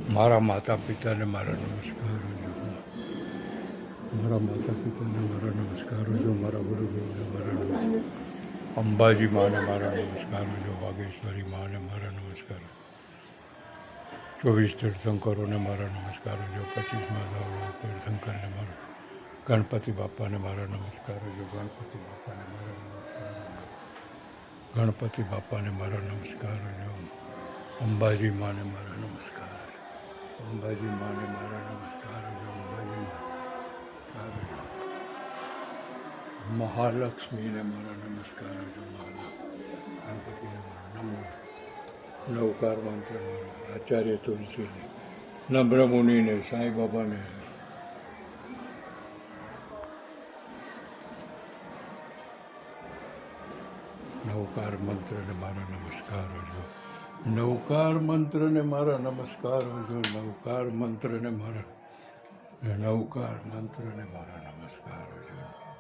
મારા માતા પિતાને મારા નમસ્કારો જો. મારા માતા પિતાને મારા નમસ્કારો જો. મારા ગુરુદેવને મારા નમસ્કાર. અંબાજી માને મારા નમસ્કારો જો. વાગેશ્વરી માને મારા નમસ્કારો. 24 તીર્થંકરોને મારા નમસ્કારો જો. 25મા દાવડા તીર્થંકરને મારા. ગણપતિ બાપાને મારા નમસ્કારો જો. ગણપતિ બાપાને મારા નમસ્કારો જો. ગણપતિ બાપાને મારા નમસ્કારો જો. અંબાજી માને મારા નમસ્કાર. અંબાજી માને મારા નમસ્કાર જો. અંબાજી માને જો. મહાલક્ષ્મીને મારા નમસ્કાર જો. ગણપતિને મારા નમો. નવકાર મંત્ર મારા આચાર્ય તુલસીને, નમ્ર મુનિને, સાંઈ બાબાને, નવકાર મંત્રને મારા નમસ્કારો જો. નવકાર મંત્રને મારા નમસ્કારો જો. નવકાર મંત્રને મારા નમસ્કારો જો.